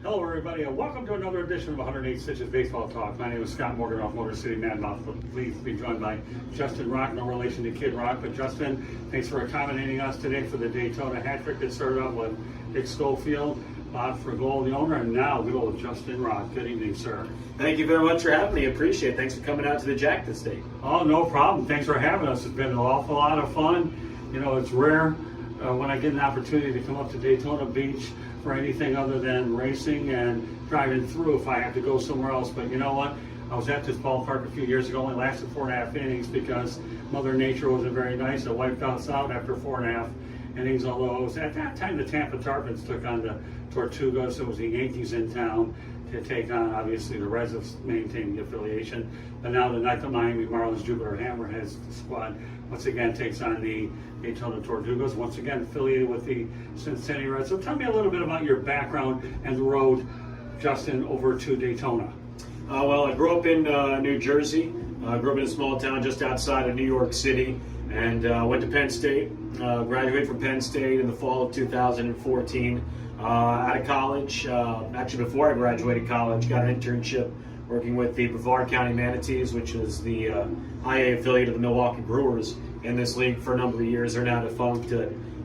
Hello everybody and welcome to another edition of 108 Stitches Baseball Talk. My name is Scott Morgan off Motor City Madmouth. Pleased to be joined by Justin Rocke, no relation to Kid Rock. But Justin, thanks for accommodating us today for the Daytona hat trick that started out with Dick Schofield, Bob Fragol, the owner, and now good old Justin Rocke. Good evening, sir. Thank you very much for having me. Appreciate it. Thanks for coming out to the Jack this day. Oh, no problem. Thanks for having us. It's been an awful lot of fun. You know, it's rare when I get an opportunity to come up to Daytona Beach for anything other than racing and driving through if I have to go somewhere else. But you know what? I was at this ballpark a few years ago, only lasted 4.5 innings because Mother Nature wasn't very nice. It wiped us out after 4.5 innings, although it was at that time the Tampa Tarpons took on the Tortugas. It was the Yankees in town to take on, obviously, the Reds have maintained the affiliation. But now the Miami Marlins Jupiter Hammerheads squad once again takes on the Daytona Tortugas, once again affiliated with the Cincinnati Reds. So tell me a little bit about your background and the road, Justin, over to Daytona. Well, I grew up in New Jersey. I grew up in a small town just outside of New York City, and went to Penn State. Graduated from Penn State in the fall of 2014. Out of college, actually before I graduated college, got an internship working with the Brevard County Manatees, which is the IA affiliate of the Milwaukee Brewers in this league for a number of years. They're now defunct.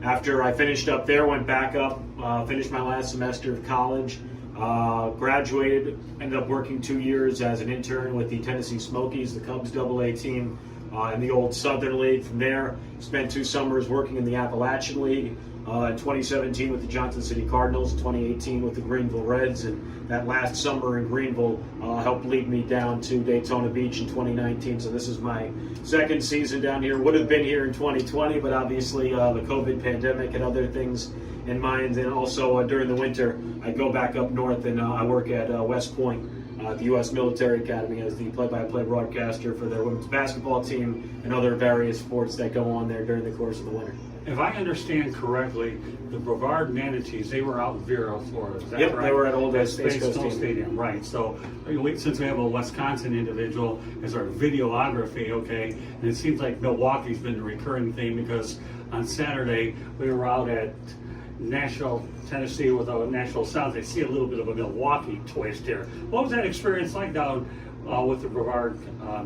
After I finished up there, went back up, finished my last semester of college, graduated, ended up working 2 years as an intern with the Tennessee Smokies, the Cubs AA team, in the old Southern League. From there, spent 2 summers working in the Appalachian League. In 2017 with the Johnson City Cardinals, 2018 with the Greenville Reds, and that last summer in Greenville helped lead me down to Daytona Beach in 2019. So this is my second season down here. Would have been here in 2020, but obviously the COVID pandemic and other things in mind. And also during the winter, I go back up north and I work at West Point, the U.S. Military Academy, as the play-by-play broadcaster for their women's basketball team and other various sports that go on there during the course of the winter. If I understand correctly, the Brevard Manatees, they were out in Vero, Florida. Is that Yep, right? they were at Old Space Space Coast Coast Stadium, right. So since we have a Wisconsin individual as our videography, okay, and it seems like Milwaukee's been the recurring theme because on Saturday we were out at Nashville, Tennessee with a Nashville South. I see a little bit of a Milwaukee twist here. What was that experience like down with the Brevard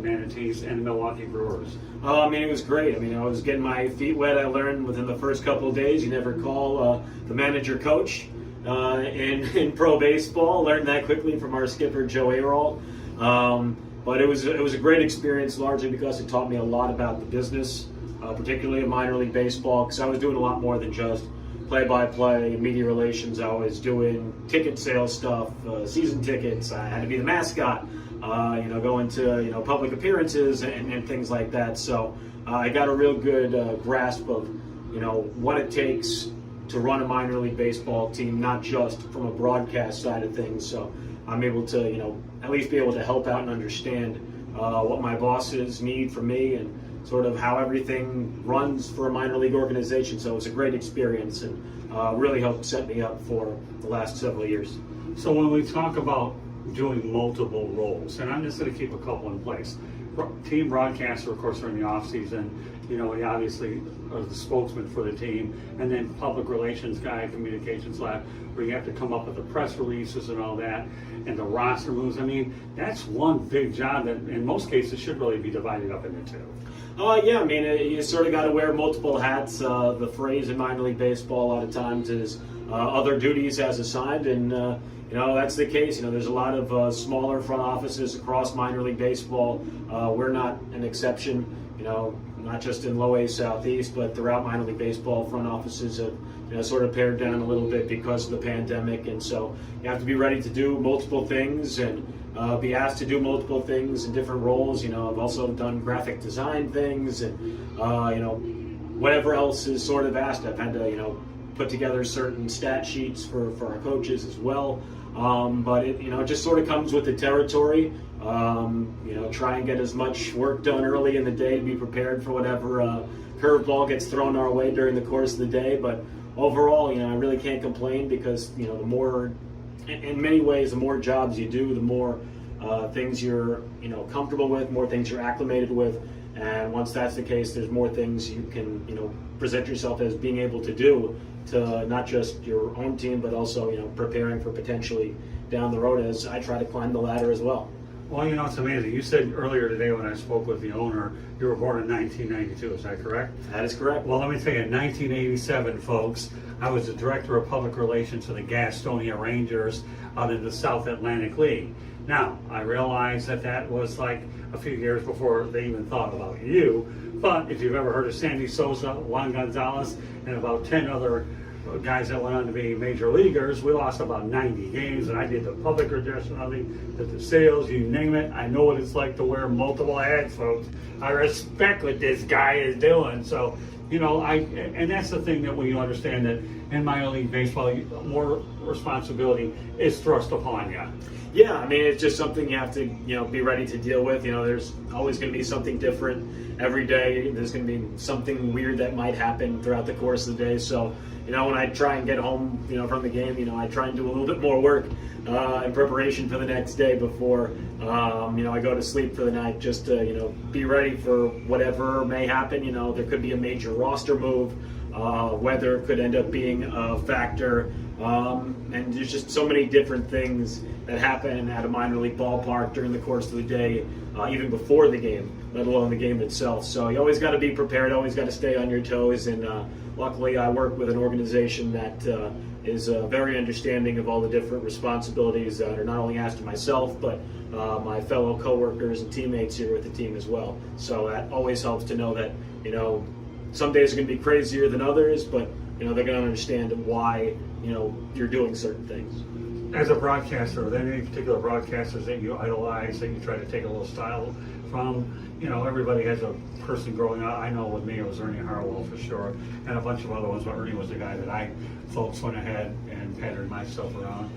Manatees and the Milwaukee Brewers? I mean, it was great. I mean, I was getting my feet wet. I learned within the first couple of days you never call the manager coach in pro baseball. Learned that quickly from our skipper Joe Arol. But it was a great experience, largely because it taught me a lot about the business, particularly in minor league baseball, because I was doing a lot more than just play-by-play, media relations. I was doing ticket sales stuff, season tickets. I had to be the mascot, going to public appearances and things like that. So I got a real good grasp of what it takes to run a minor league baseball team, not just from a broadcast side of things. So I'm able to at least be able to help out and understand what my bosses need from me and sort of how everything runs for a minor league organization. So it was a great experience and really helped set me up for the last several years. So when we talk about doing multiple roles, and I'm just going to keep a couple in place. Team broadcaster, of course, are in the off season. He obviously is the spokesman for the team, and then public relations guy, communications lab, where you have to come up with the press releases and all that, and the roster moves. I mean, that's one big job that in most cases should really be divided up into two. Yeah, I mean, you sort of got to wear multiple hats. The phrase in minor league baseball a lot of times is other duties as assigned, and that's the case. There's a lot of smaller front offices across minor league baseball. We're not an exception. Not just in low-A Southeast, but throughout minor league baseball, front offices have sort of pared down a little bit because of the pandemic, and so you have to be ready to do multiple things and be asked to do multiple things in different roles. I've also done graphic design things and whatever else is sort of asked. I've had to put together certain stat sheets for our coaches as well. But it just sort of comes with the territory. Try and get as much work done early in the day to be prepared for whatever curveball gets thrown our way during the course of the day. But overall, I really can't complain because, the more, in many ways, the more jobs you do, the more things you're, comfortable with, more things you're acclimated with. And once that's the case, there's more things you can, present yourself as being able to do to not just your own team, but also, preparing for potentially down the road as I try to climb the ladder as well. Well, it's amazing. You said earlier today when I spoke with the owner, you were born in 1992. Is that correct? That is correct. Well, let me tell you, in 1987, folks, I was the Director of Public Relations for the Gastonia Rangers out in the South Atlantic League. Now, I realize that was like a few years before they even thought about you, but if you've ever heard of Sandy Sosa, Juan Gonzalez, and about 10 other guys that went on to be major leaguers, we lost about 90 games, and I did the public address, did the sales, you name it. I know what it's like to wear multiple hats, folks. I respect what this guy is doing. So, and that's the thing that we understand, that in minor league baseball, more responsibility is thrust upon you. Yeah, I mean, it's just something you have to, be ready to deal with. There's always going to be something different every day. There's going to be something weird that might happen throughout the course of the day. So, when I try and get home, from the game, I try and do a little bit more work in preparation for the next day before, I go to sleep for the night, just to, be ready for whatever may happen. There could be a major roster move. Weather could end up being a factor. And there's just so many different things that happen at a minor league ballpark during the course of the day, even before the game, let alone the game itself. So you always got to be prepared, always got to stay on your toes. And luckily, I work with an organization that is very understanding of all the different responsibilities that are not only asked of myself, but my fellow coworkers and teammates here with the team as well. So that always helps to know that, some days are going to be crazier than others, but they're going to understand why you're doing certain things. As a broadcaster, are there any particular broadcasters that you idolize, that you try to take a little style from? Everybody has a person growing up. I know with me it was Ernie Harwell for sure, and a bunch of other ones, but Ernie was the guy that folks went ahead and patterned myself around.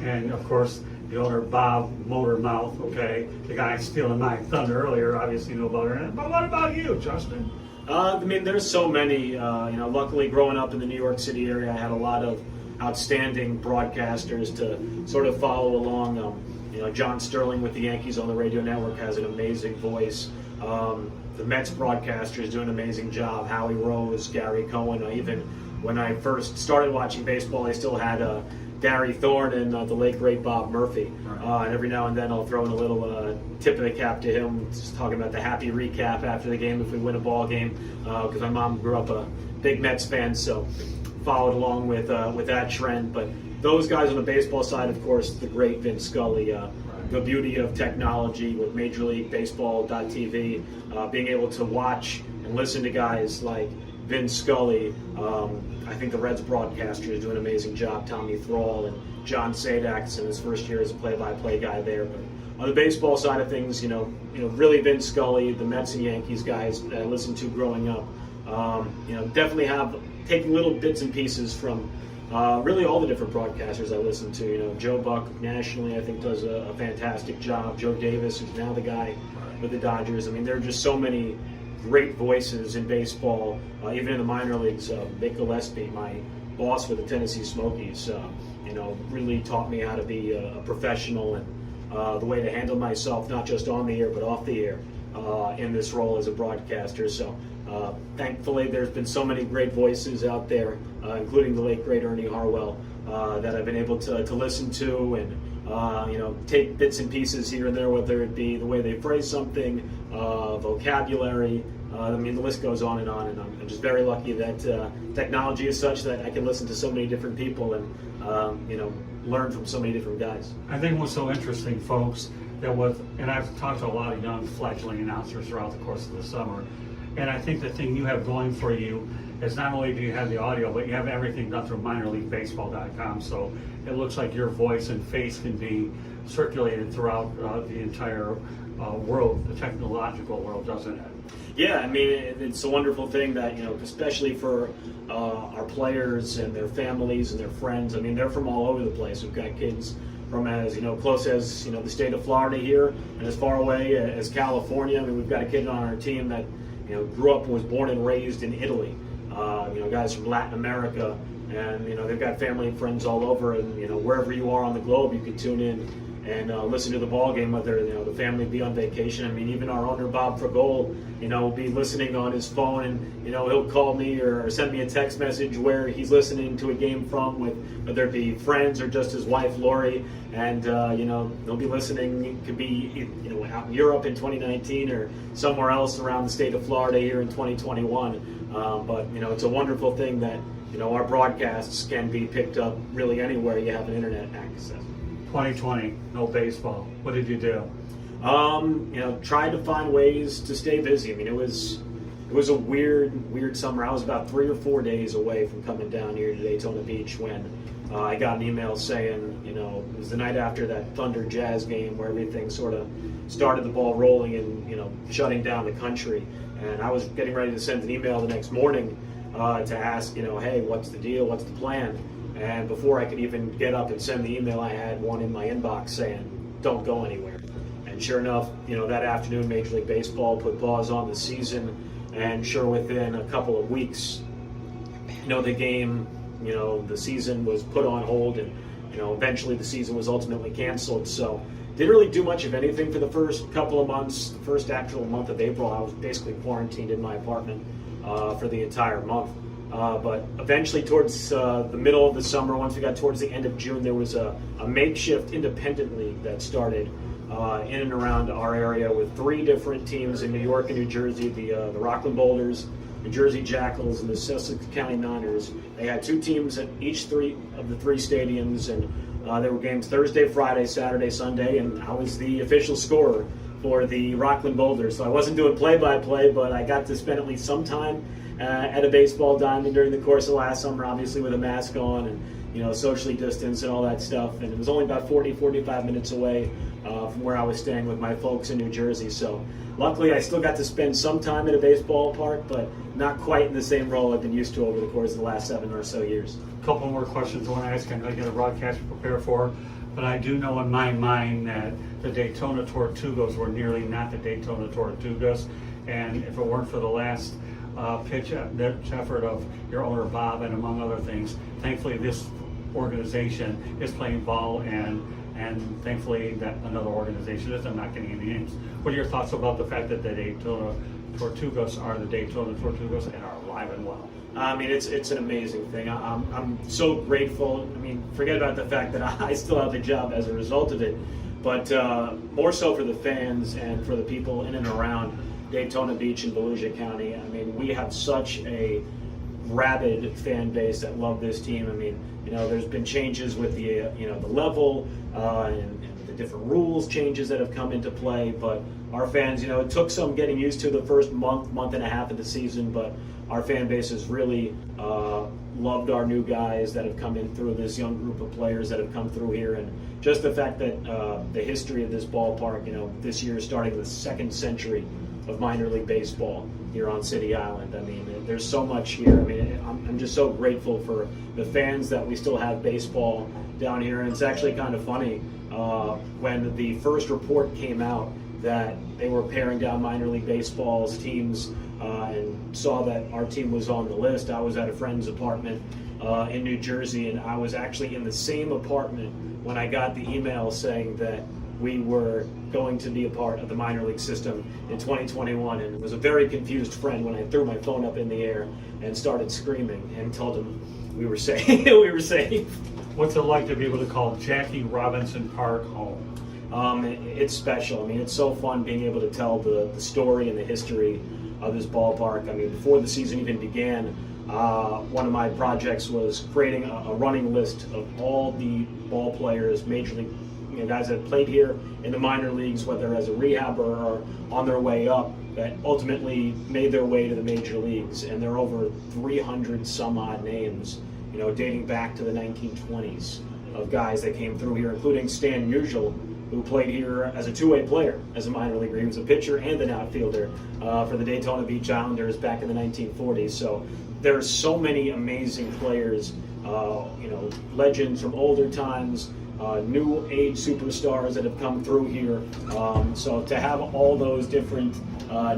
And of course, the owner, Bob Motormouth, okay, the guy stealing my thunder earlier, obviously knew about her. But what about you, Justin? There's so many. Luckily, growing up in the New York City area, I had a lot of outstanding broadcasters to sort of follow along. John Sterling with the Yankees on the radio network has an amazing voice. The Mets broadcasters do an amazing job. Howie Rose, Gary Cohen. Even when I first started watching baseball, I still had Gary Thorne and the late great Bob Murphy. And every now and then I'll throw in a little tip of the cap to him, just talking about the happy recap after the game if we win a ball game, because my mom grew up a big Mets fan, so followed along with that trend. But those guys on the baseball side, of course, the great Vince Scully, the beauty of technology with Major League Baseball.tv, being able to watch and listen to guys like Vince Scully. I think the Reds broadcaster is doing an amazing job. Tommy Thrall and John Sadaks in his first year as a play-by-play guy there. But on the baseball side of things, really Vince Scully, the Mets and Yankees guys that I listened to growing up, definitely have taken little bits and pieces from really all the different broadcasters I listen to. Joe Buck nationally, I think, does a fantastic job. Joe Davis, who's now the guy with the Dodgers. There are just so many great voices in baseball, even in the minor leagues. Mick Gillespie, my boss with the Tennessee Smokies, really taught me how to be a professional and the way to handle myself, not just on the air, but off the air in this role as a broadcaster. So thankfully, there's been so many great voices out there, including the late, great Ernie Harwell, that I've been able to listen to and take bits and pieces here and there, whether it be the way they phrase something, vocabulary. The list goes on, and I'm just very lucky that technology is such that I can listen to so many different people and learn from so many different guys. I think what's so interesting, folks, and I've talked to a lot of young fledgling announcers throughout the course of the summer, and I think the thing you have going for you is not only do you have the audio, but you have everything done through minorleaguebaseball.com. So it looks like your voice and face can be circulated throughout the entire world, the technological world, doesn't it? Yeah, it's a wonderful thing that, especially for our players and their families and their friends. They're from all over the place. We've got kids from as close as the state of Florida here, and as far away as California. We've got a kid on our team that grew up and was born and raised in Italy. Guys from Latin America and they've got family and friends all over, and wherever you are on the globe, you can tune in and listen to the ball game, whether the family be on vacation. I mean, even our owner Bob Fragol, will be listening on his phone, and he'll call me or send me a text message where he's listening to a game from, with whether it be friends or just his wife Lori, and they'll be listening. It could be out in Europe in 2019 or somewhere else around the state of Florida here in 2021. But it's a wonderful thing that our broadcasts can be picked up really anywhere you have an internet access. 2020, no baseball. What did you do? Tried to find ways to stay busy. I mean, it was a weird summer. I was about 3 or 4 days away from coming down here to Daytona Beach when I got an email saying, it was the night after that Thunder Jazz game where everything sort of started the ball rolling and, shutting down the country. And I was getting ready to send an email the next morning to ask, hey, what's the deal? What's the plan? And before I could even get up and send the email, I had one in my inbox saying, don't go anywhere. And sure enough, that afternoon, Major League Baseball put pause on the season. And sure, within a couple of weeks, the game, the season was put on hold, and, eventually the season was ultimately canceled. So didn't really do much of anything for the first couple of months. The first actual month of April, I was basically quarantined in my apartment for the entire month. But eventually, towards the middle of the summer, once we got towards the end of June, there was a makeshift independent league that started in and around our area with 3 different teams in New York and New Jersey, the Rockland Boulders, New Jersey Jackals, and the Sussex County Niners. They had 2 teams at each 3 of the 3 stadiums, and there were games Thursday, Friday, Saturday, Sunday, and I was the official scorer for the Rockland Boulders. So I wasn't doing play-by-play, but I got to spend at least some time at a baseball diamond during the course of last summer, obviously with a mask on and socially distanced and all that stuff. And it was only about 45 minutes away from where I was staying with my folks in New Jersey. So luckily I still got to spend some time at a baseball park, but not quite in the same role I've been used to over the course of the last 7 or so years. A couple more questions I want to ask. I know you got a broadcast to prepare for, but I do know in my mind that the Daytona Tortugas were nearly not the Daytona Tortugas, and if it weren't for the last pitch effort of your owner Bob, and among other things, thankfully this organization is playing ball, and thankfully that another organization is. I'm not getting any names. What are your thoughts about the fact that the Daytona Tortugas are the Daytona Tortugas and are alive and well? I mean, it's an amazing thing. I'm so grateful. I mean, forget about the fact that I still have the job as a result of it, but more so for the fans and for the people in and around Daytona Beach and Volusia County. I mean, we have such a rabid fan base that love this team. I mean, there's been changes with the the level and the different rules changes that have come into play, but our fans, it took some getting used to the first month and a half of the season, but our fan base has really loved our new guys that have come in through, this young group of players that have come through here, and just the fact that the history of this ballpark, this year is starting the 2nd century of minor league baseball here on City Island. I mean, there's so much here. I mean, I'm just so grateful for the fans that we still have baseball down here. And it's actually kind of funny, when the first report came out that they were paring down minor league baseball's teams and saw that our team was on the list. I was at a friend's apartment in New Jersey, and I was actually in the same apartment when I got the email saying that we were going to be a part of the minor league system in 2021, and was a very confused friend when I threw my phone up in the air and started screaming and told him we were safe. We were safe. What's it like to be able to call Jackie Robinson Park home? It's special. I mean, it's so fun being able to tell the story and the history of this ballpark. I mean, before the season even began, one of my projects was creating a running list of all the ball players, major league guys that have played here in the minor leagues, whether as a rehabber or on their way up, that ultimately made their way to the major leagues. And there are over 300 some odd names, dating back to the 1920s of guys that came through here, including Stan Musial, who played here as a 2-way player, as a minor leaguer. He was a pitcher and an outfielder for the Daytona Beach Islanders back in the 1940s. So there's so many amazing players, legends from older times, new age superstars that have come through here. So to have all those different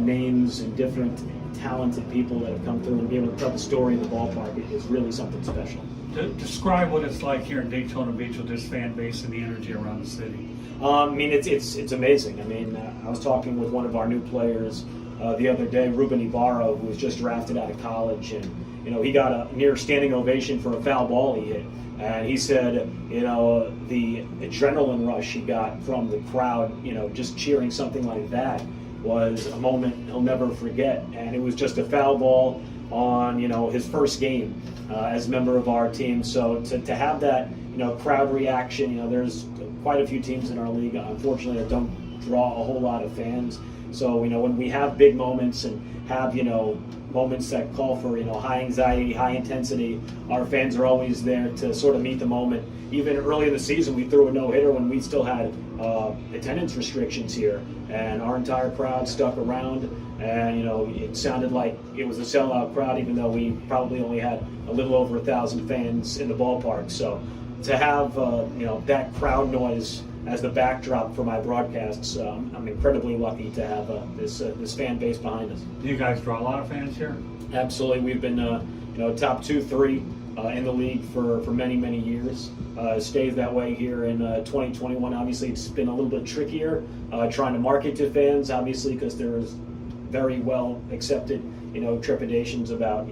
names and different talented people that have come through and be able to tell the story of the ballpark is really something special. Describe what it's like here in Daytona Beach with this fan base and the energy around the city. I mean, it's amazing. I mean, I was talking with one of our new players the other day, Ruben Ibarra, who was just drafted out of college, and he got a near standing ovation for a foul ball he hit. And he said, the adrenaline rush he got from the crowd, just cheering something like that was a moment he'll never forget. And it was just a foul ball on, his first game as a member of our team. So to have that, crowd reaction, there's quite a few teams in our league, unfortunately, that don't draw a whole lot of fans. So, when we have big moments and have, moments that call for, high anxiety, high intensity, our fans are always there to sort of meet the moment. Even early in the season, we threw a no-hitter when we still had attendance restrictions here, and our entire crowd stuck around, and, it sounded like it was a sellout crowd, even though we probably only had a little over 1,000 fans in the ballpark. So to have, that crowd noise as the backdrop for my broadcasts, I'm incredibly lucky to have this fan base behind us. Do you guys draw a lot of fans here? Absolutely, we've been top 2-3 in the league for many, many years. Stays that way here in 2021. Obviously, it's been a little bit trickier trying to market to fans, obviously, because there's very well accepted trepidations about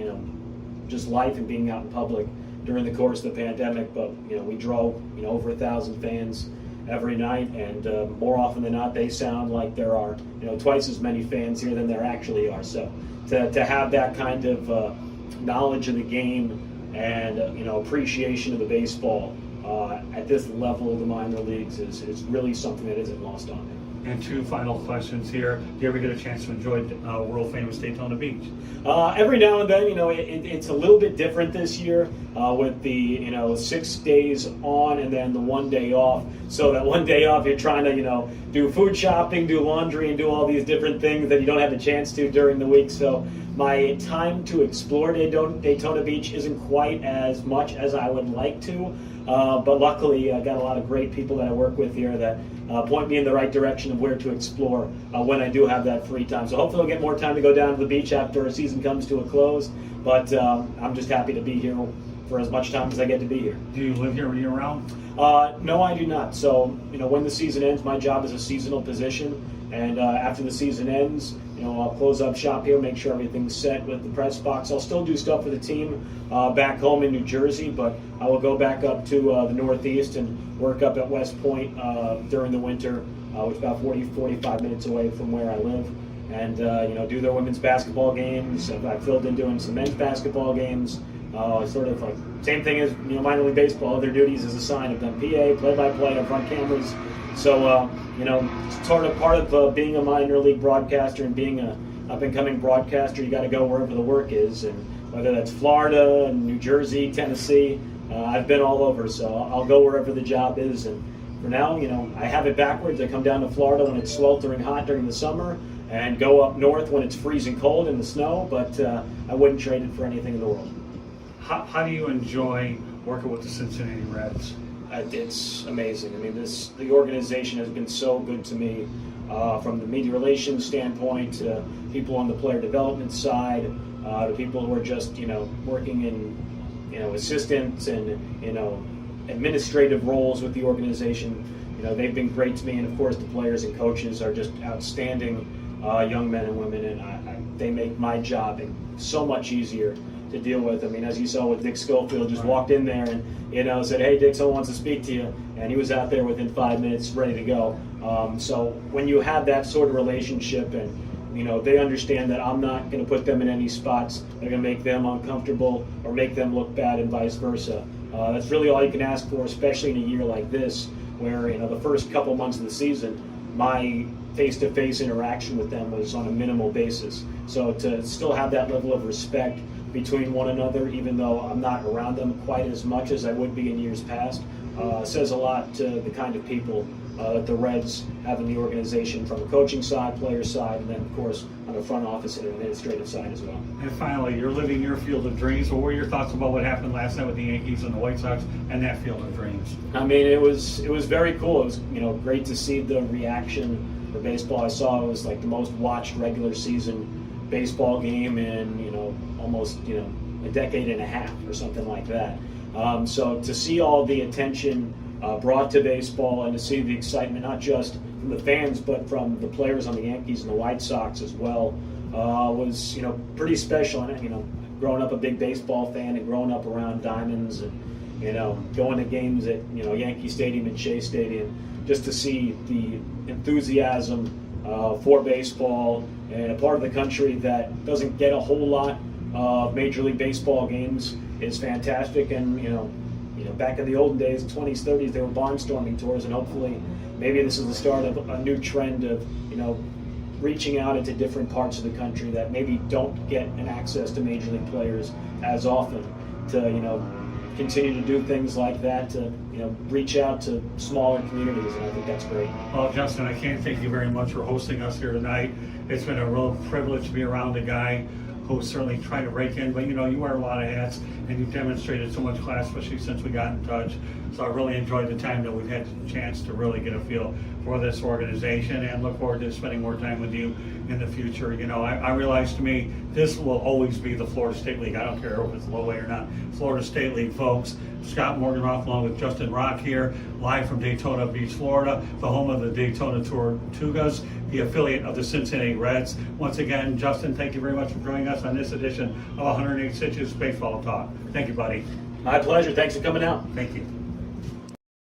just life and being out in public during the course of the pandemic. But we draw over 1,000 fans every night, and more often than not, they sound like there are twice as many fans here than there actually are. So to have that kind of knowledge of the game and appreciation of the baseball at this level of the minor leagues is really something that isn't lost on me. And two final questions here. Do you ever get a chance to enjoy world famous Daytona Beach? Every now and then, it's a little bit different this year with the 6 days on and then the 1 day off. So that 1 day off, you're trying to do food shopping, do laundry, and do all these different things that you don't have a chance to during the week. So my time to explore Daytona Beach isn't quite as much as I would like to. But luckily, I got a lot of great people that I work with here that point me in the right direction of where to explore when I do have that free time. So hopefully I'll get more time to go down to the beach after a season comes to a close. But I'm just happy to be here for as much time as I get to be here. Do you live here year round? No, I do not. So, when the season ends, my job is a seasonal position. And after the season ends, I'll close up shop here, make sure everything's set with the press box. I'll still do stuff for the team back home in New Jersey, but I will go back up to the Northeast and work up at West Point during the winter, which is about 45 minutes away from where I live. And, do their women's basketball games. I've filled in doing some men's basketball games. Sort of like same thing as minor league baseball. Other duties as a sign. I've done PA, play-by-play, I've run cameras. So it's sort of part of being a minor league broadcaster and being a up-and-coming broadcaster. You got to go wherever the work is, and whether that's Florida, New Jersey, Tennessee, I've been all over. So I'll go wherever the job is. And for now, I have it backwards. I come down to Florida when it's sweltering hot during the summer, and go up north when it's freezing cold in the snow. But I wouldn't trade it for anything in the world. How do you enjoy working with the Cincinnati Reds? It's amazing. I mean, the organization has been so good to me from the media relations standpoint to people on the player development side to people who are just working in assistants and administrative roles with the organization. They've been great to me, and of course the players and coaches are just outstanding young men and women, and they make my job so much easier to deal with. I mean, as you saw with Dick Schofield, just walked in there and said, "Hey, Dick, someone wants to speak to you," and he was out there within 5 minutes, ready to go. So when you have that sort of relationship, and they understand that I'm not going to put them in any spots that are going to make them uncomfortable or make them look bad, and vice versa. That's really all you can ask for, especially in a year like this, where the first couple months of the season, my face-to-face interaction with them was on a minimal basis. So to still have that level of respect between one another, even though I'm not around them quite as much as I would be in years past, says a lot to the kind of people that the Reds have in the organization, from the coaching side, player side, and then of course on the front office and administrative side as well. And finally, you're living your field of dreams. What were your thoughts about what happened last night with the Yankees and the White Sox and that field of dreams? I mean, it was very cool. It was great to see the reaction for baseball. I saw it was like the most watched regular season baseball game in almost a decade and a half or something like that. So to see all the attention brought to baseball and to see the excitement, not just from the fans, but from the players on the Yankees and the White Sox as well, was pretty special. And growing up a big baseball fan and growing up around diamonds and going to games at Yankee Stadium and Shea Stadium, just to see the enthusiasm for baseball and a part of the country that doesn't get a whole lot of Major League Baseball games is fantastic. And back in the olden days, 20s, 30s, they were barnstorming tours, and hopefully maybe this is the start of a new trend of reaching out into different parts of the country that maybe don't get an access to Major League players as often, to continue to do things like that, to reach out to smaller communities, and I think that's great. Well, Justin, I can't thank you very much for hosting us here tonight. It's been a real privilege to be around a guy who's certainly trying to break in, but you wear a lot of hats, and you've demonstrated so much class, especially since we got in touch. So I really enjoyed the time that we've had the chance to really get a feel for this organization, and look forward to spending more time with you in the future. I realize, to me, this will always be the Florida State League. I don't care if it's low A or not. Florida State League, folks. Scott Morganroth along with Justin Rocke here, live from Daytona Beach, Florida, the home of the Daytona Tortugas, the affiliate of the Cincinnati Reds. Once again, Justin, thank you very much for joining us on this edition of 108 Stitches Baseball Talk. Thank you, buddy. My pleasure. Thanks for coming out. Thank you.